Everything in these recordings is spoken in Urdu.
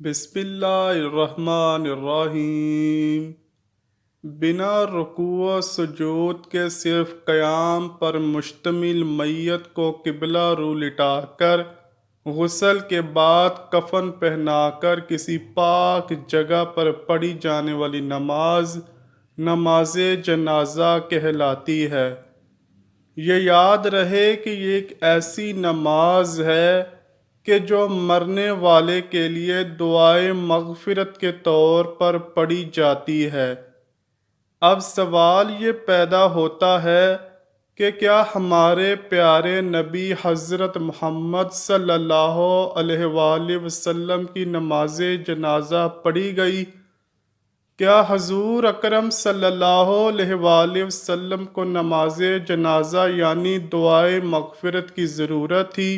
بسم اللہ الرحمن الرحیم۔ بنا رکوع و سجود کے صرف قیام پر مشتمل میت کو قبلہ رو لٹا کر غسل کے بعد کفن پہنا کر کسی پاک جگہ پر پڑھی جانے والی نماز جنازہ کہلاتی ہے۔ یہ یاد رہے کہ یہ ایک ایسی نماز ہے کہ جو مرنے والے کے لیے دعائے مغفرت کے طور پر پڑھی جاتی ہے۔ اب سوال یہ پیدا ہوتا ہے کہ کیا ہمارے پیارے نبی حضرت محمد صلی اللہ علیہ وآلہ وسلم کی نماز جنازہ پڑھی گئی؟ کیا حضور اکرم صلی اللہ علیہ وآلہ وسلم کو نماز جنازہ یعنی دعائے مغفرت کی ضرورت تھی؟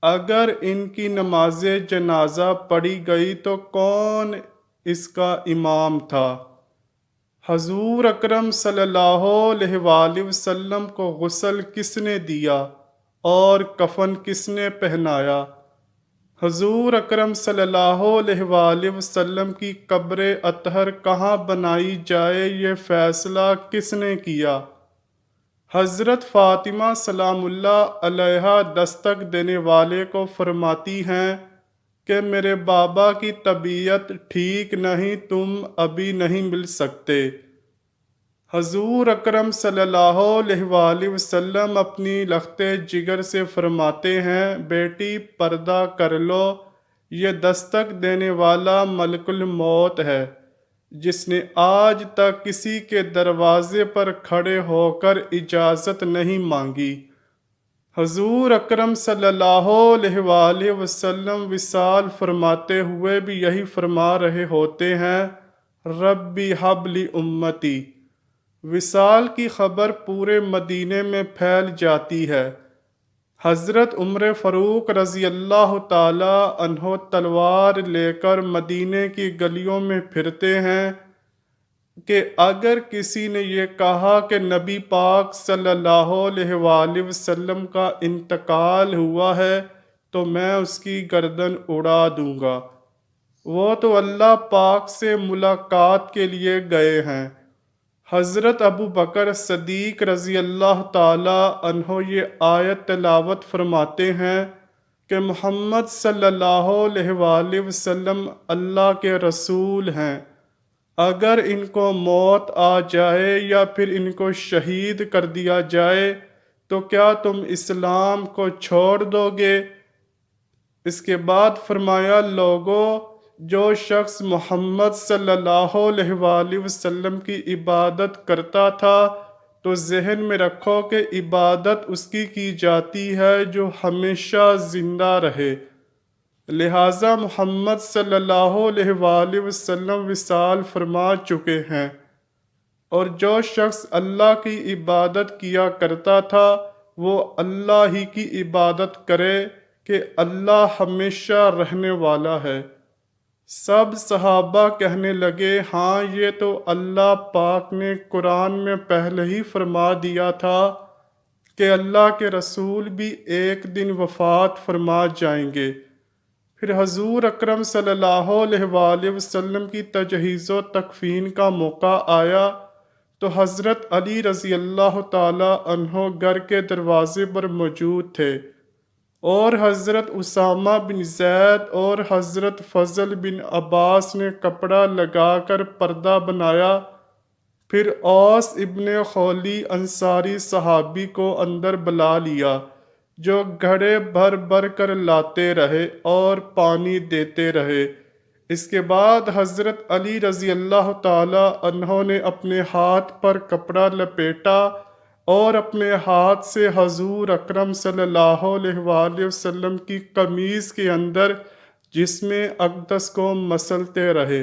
اگر ان کی نماز جنازہ پڑھی گئی تو کون اس کا امام تھا؟ حضور اکرم صلی اللہ علیہ وآلہ وسلم کو غسل کس نے دیا اور کفن کس نے پہنایا؟ حضور اکرم صلی اللہ علیہ وآلہ وسلم کی قبر اطہر کہاں بنائی جائے یہ فیصلہ کس نے کیا؟ حضرت فاطمہ سلام اللہ علیہا دستک دینے والے کو فرماتی ہیں کہ میرے بابا کی طبیعت ٹھیک نہیں، تم ابھی نہیں مل سکتے۔ حضور اکرم صلی اللہ علیہ وآلہ وسلم اپنی لخت جگر سے فرماتے ہیں، بیٹی پردہ کر لو، یہ دستک دینے والا ملک الموت ہے جس نے آج تک کسی کے دروازے پر کھڑے ہو کر اجازت نہیں مانگی۔ حضور اکرم صلی اللہ علیہ وآلہ وسلم وصال فرماتے ہوئے بھی یہی فرما رہے ہوتے ہیں، ربی حب لی امتی۔ وصال کی خبر پورے مدینے میں پھیل جاتی ہے۔ حضرت عمر فاروق رضی اللہ تعالی عنہ تلوار لے کر مدینے کی گلیوں میں پھرتے ہیں کہ اگر کسی نے یہ کہا کہ نبی پاک صلی اللہ علیہ وآلہ وسلم کا انتقال ہوا ہے تو میں اس کی گردن اڑا دوں گا، وہ تو اللہ پاک سے ملاقات کے لیے گئے ہیں۔ حضرت ابو بکر صدیق رضی اللہ تعالی عنہ یہ آیت تلاوت فرماتے ہیں کہ محمد صلی اللہ علیہ وآلہ وسلم اللہ کے رسول ہیں، اگر ان کو موت آ جائے یا پھر ان کو شہید کر دیا جائے تو کیا تم اسلام کو چھوڑ دو گے؟ اس کے بعد فرمایا، لوگو، جو شخص محمد صلی اللہ علیہ وآلہ وسلم کی عبادت کرتا تھا تو ذہن میں رکھو کہ عبادت اس کی جاتی ہے جو ہمیشہ زندہ رہے۔ لہٰذا محمد صلی اللہ علیہ وآلہ وسلم وصال فرما چکے ہیں، اور جو شخص اللہ کی عبادت کیا کرتا تھا وہ اللہ ہی کی عبادت کرے کہ اللہ ہمیشہ رہنے والا ہے۔ سب صحابہ کہنے لگے، ہاں یہ تو اللہ پاک نے قرآن میں پہلے ہی فرما دیا تھا کہ اللہ کے رسول بھی ایک دن وفات فرما جائیں گے۔ پھر حضور اکرم صلی اللہ علیہ وآلہ وسلم کی تجہیز و تکفین کا موقع آیا تو حضرت علی رضی اللہ تعالی عنہ گھر کے دروازے پر موجود تھے، اور حضرت اسامہ بن زید اور حضرت فضل بن عباس نے کپڑا لگا کر پردہ بنایا۔ پھر اوس ابن خولی انصاری صحابی کو اندر بلا لیا، جو گھڑے بھر بھر کر لاتے رہے اور پانی دیتے رہے۔ اس کے بعد حضرت علی رضی اللہ تعالی عنہ نے اپنے ہاتھ پر کپڑا لپیٹا اور اپنے ہاتھ سے حضور اکرم صلی اللہ علیہ وآلہ وسلم کی قمیض کے اندر جسم اقدس کو مسلتے رہے،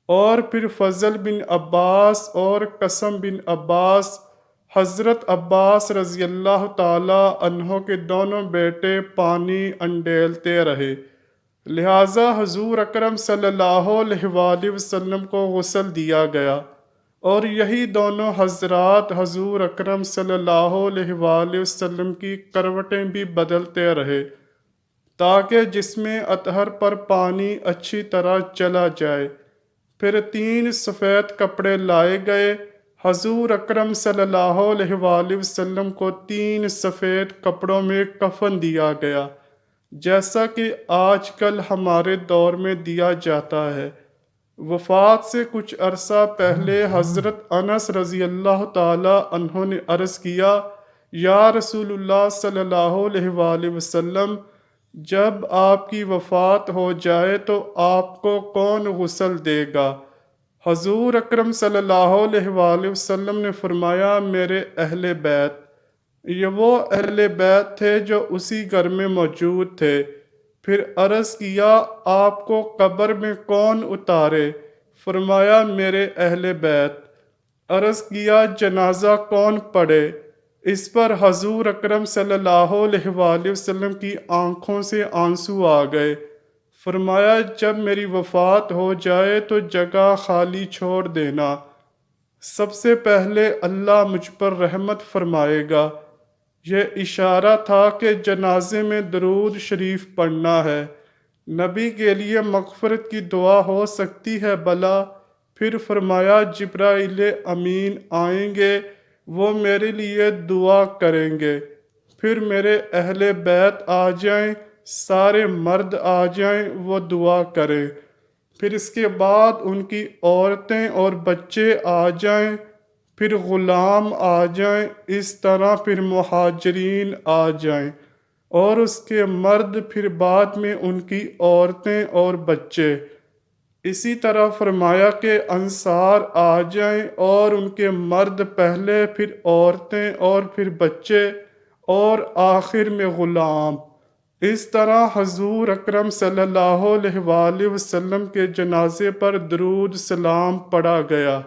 اور پھر فضل بن عباس اور قاسم بن عباس، حضرت عباس رضی اللہ تعالی عنہ کے دونوں بیٹے پانی انڈیلتے رہے۔ لہٰذا حضور اکرم صلی اللہ علیہ وآلہ وسلم کو غسل دیا گیا، اور یہی دونوں حضرات حضور اکرم صلی اللہ علیہ وآلہ وسلم کی کروٹیں بھی بدلتے رہے تاکہ جسم اطہر پر پانی اچھی طرح چلا جائے۔ پھر 3 سفید کپڑے لائے گئے۔ حضور اکرم صلی اللہ علیہ وآلہ وسلم کو 3 سفید کپڑوں میں کفن دیا گیا، جیسا کہ آج کل ہمارے دور میں دیا جاتا ہے۔ وفات سے کچھ عرصہ پہلے حضرت انس رضی اللہ تعالی عنہ نے عرض کیا، یا رسول اللہ صلی اللہ علیہ وآلہ وسلم، جب آپ کی وفات ہو جائے تو آپ کو کون غسل دے گا؟ حضور اکرم صلی اللہ علیہ وآلہ وسلم نے فرمایا، میرے اہل بیت۔ یہ وہ اہل بیت تھے جو اسی گھر میں موجود تھے۔ پھر عرض کیا، آپ کو قبر میں کون اتارے؟ فرمایا، میرے اہل بیت۔ عرض کیا، جنازہ کون پڑھے؟ اس پر حضور اکرم صلی اللہ علیہ وآلہ وسلم کی آنکھوں سے آنسو آ گئے۔ فرمایا، جب میری وفات ہو جائے تو جگہ خالی چھوڑ دینا، سب سے پہلے اللہ مجھ پر رحمت فرمائے گا۔ یہ اشارہ تھا کہ جنازے میں درود شریف پڑھنا ہے، نبی کے لیے مغفرت کی دعا ہو سکتی ہے بھلا؟ پھر فرمایا، جبرائیل امین آئیں گے، وہ میرے لیے دعا کریں گے۔ پھر میرے اہل بیت آ جائیں، سارے مرد آ جائیں، وہ دعا کریں۔ پھر اس کے بعد ان کی عورتیں اور بچے آ جائیں، پھر غلام آ جائیں، اس طرح پھر مہاجرین آ جائیں، اور اس کے مرد، پھر بعد میں ان کی عورتیں اور بچے۔ اسی طرح فرمایا کہ انصار آ جائیں اور ان کے مرد پہلے، پھر عورتیں اور پھر بچے، اور آخر میں غلام۔ اس طرح حضور اکرم صلی اللہ علیہ وآلہ وسلم کے جنازے پر درود سلام پڑھا گیا۔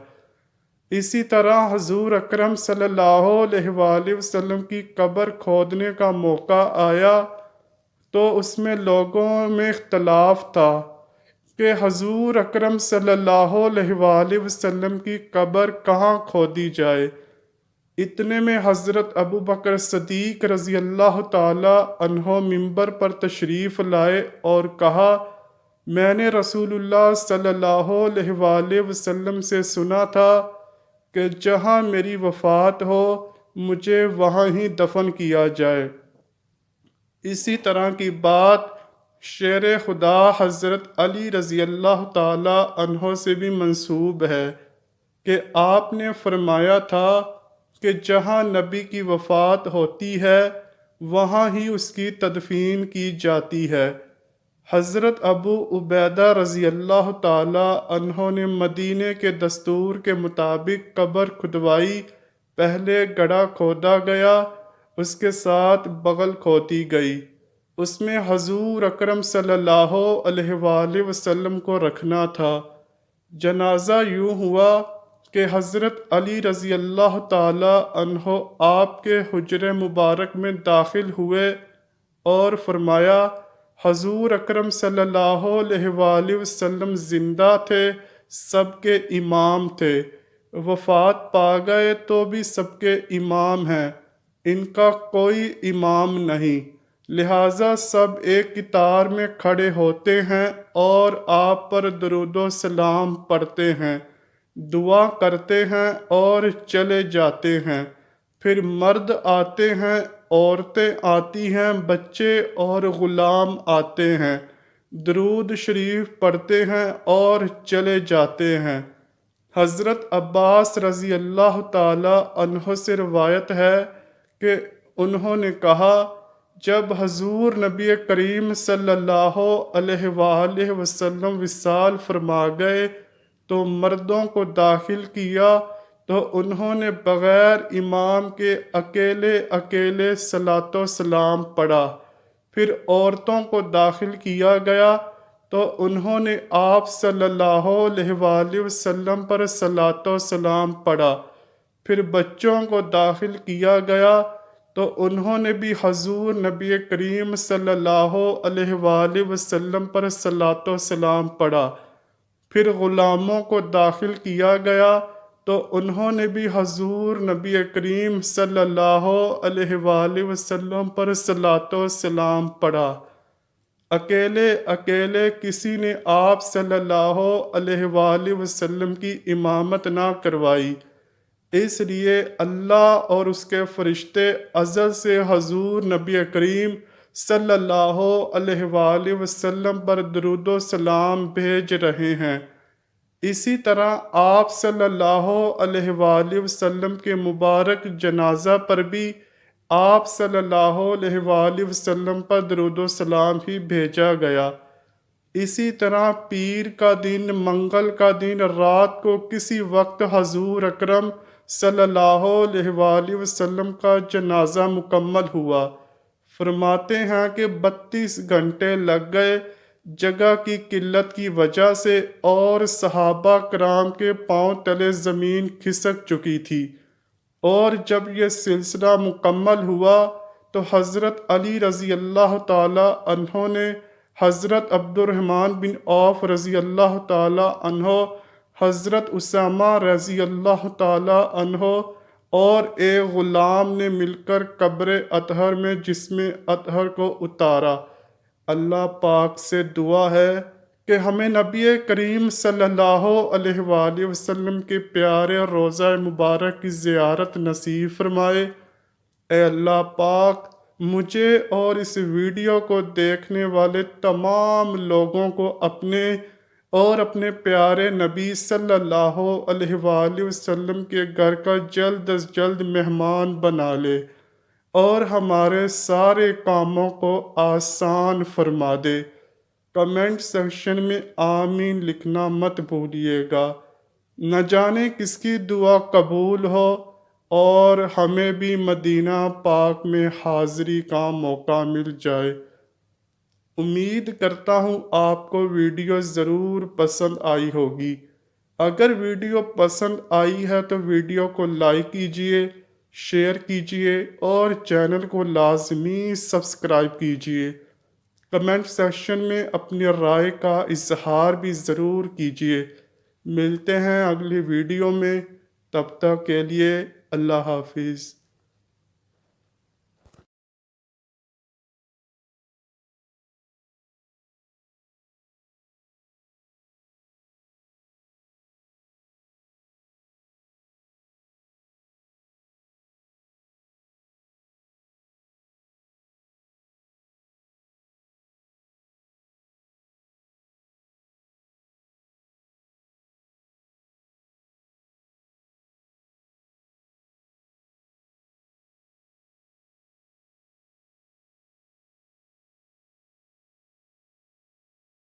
اسی طرح حضور اکرم صلی اللہ علیہ وآلہ وسلم کی قبر کھودنے کا موقع آیا تو اس میں لوگوں میں اختلاف تھا کہ حضور اکرم صلی اللہ علیہ وآلہ وسلم کی قبر کہاں کھودی جائے۔ اتنے میں حضرت ابو بکر صدیق رضی اللہ تعالی عنہ منبر پر تشریف لائے اور کہا، میں نے رسول اللہ صلی اللہ علیہ وآلہ وسلم سے سنا تھا کہ جہاں میری وفات ہو مجھے وہاں ہی دفن کیا جائے۔ اسی طرح کی بات شیر خدا حضرت علی رضی اللہ تعالی عنہ سے بھی منسوب ہے کہ آپ نے فرمایا تھا کہ جہاں نبی کی وفات ہوتی ہے وہاں ہی اس کی تدفین کی جاتی ہے۔ حضرت ابو عبیدہ رضی اللہ تعالی عنہ نے مدینے کے دستور کے مطابق قبر کھدوائی۔ پہلے گڑھا کھودا گیا، اس کے ساتھ بغل کھودی گئی، اس میں حضور اکرم صلی اللہ علیہ وآلہ وسلم کو رکھنا تھا۔ جنازہ یوں ہوا کہ حضرت علی رضی اللہ تعالی عنہ آپ کے حجرے مبارک میں داخل ہوئے اور فرمایا، حضور اکرم صلی اللہ علیہ وآلہ وسلم زندہ تھے، سب کے امام تھے، وفات پا گئے تو بھی سب کے امام ہیں، ان کا کوئی امام نہیں، لہٰذا سب ایک قطار میں کھڑے ہوتے ہیں اور آپ پر درود و سلام پڑھتے ہیں، دعا کرتے ہیں اور چلے جاتے ہیں۔ پھر مرد آتے ہیں، عورتیں آتی ہیں، بچے اور غلام آتے ہیں، درود شریف پڑھتے ہیں اور چلے جاتے ہیں۔ حضرت عباس رضی اللہ تعالی عنہ سے روایت ہے کہ انہوں نے کہا، جب حضور نبی کریم صلی اللہ علیہ وآلہ وسلم وصال فرما گئے تو مردوں کو داخل کیا تو انہوں نے بغیر امام کے اکیلے اکیلے صلاۃ و سلام پڑھا۔ پھر عورتوں کو داخل کیا گیا تو انہوں نے آپ صلی اللہ علیہ وآلہ وسلم پر صلاۃ و سلام پڑھا۔ پھر بچوں کو داخل کیا گیا تو انہوں نے بھی حضور نبی کریم صلی اللہ علیہ وآلہ وسلم پر صلاۃ و سلام پڑھا۔ پھر غلاموں کو داخل کیا گیا تو انہوں نے بھی حضور نبی کریم صلی اللہ علیہ وآلہ وسلم پر صلاۃ و سلام پڑھا۔ اکیلے اکیلے کسی نے آپ صلی اللہ علیہ وآلہ وسلم کی امامت نہ کروائی، اس لیے اللہ اور اس کے فرشتے ازل سے حضور نبی کریم صلی اللہ علیہ وآلہ وسلم پر درود و سلام بھیج رہے ہیں۔ اسی طرح آپ صلی اللہ علیہ وآلہ وسلم کے مبارک جنازہ پر بھی آپ صلی اللہ علیہ وآلہ وسلم پر درود و سلام ہی بھیجا گیا۔ اسی طرح پیر کا دن، منگل کا دن رات کو کسی وقت حضور اکرم صلی اللہ علیہ وآلہ وسلم کا جنازہ مکمل ہوا۔ فرماتے ہیں کہ 32 گھنٹے لگ گئے، جگہ کی قلت کی وجہ سے، اور صحابہ کرام کے پاؤں تلے زمین کھسک چکی تھی۔ اور جب یہ سلسلہ مکمل ہوا تو حضرت علی رضی اللہ تعالی عنہ نے حضرت عبد الرحمن بن عوف رضی اللہ تعالی عنہ، حضرت اسامہ رضی اللہ تعالی عنہ اور ایک غلام نے مل کر قبر اطہر میں جسم اطہر کو اتارا۔ اللہ پاک سے دعا ہے کہ ہمیں نبی کریم صلی اللہ علیہ وآلہ وسلم کے پیارے روضہ مبارک کی زیارت نصیب فرمائے۔ اے اللہ پاک، مجھے اور اس ویڈیو کو دیکھنے والے تمام لوگوں کو اپنے اور اپنے پیارے نبی صلی اللہ علیہ وآلہ وسلم کے گھر کا جلد از جلد مہمان بنا لے اور ہمارے سارے کاموں کو آسان فرما دے۔ کمنٹ سیکشن میں آمین لکھنا مت بھولیے گا۔ نہ جانے کس کی دعا قبول ہو اور ہمیں بھی مدینہ پاک میں حاضری کا موقع مل جائے۔ امید کرتا ہوں آپ کو ویڈیو ضرور پسند آئی ہوگی۔ اگر ویڈیو پسند آئی ہے تو ویڈیو کو لائک کیجئے، شیئر کیجئے اور چینل کو لازمی سبسکرائب کیجئے۔ کمنٹ سیکشن میں اپنی رائے کا اظہار بھی ضرور کیجئے۔ ملتے ہیں اگلی ویڈیو میں، تب تک کے لیے اللہ حافظ۔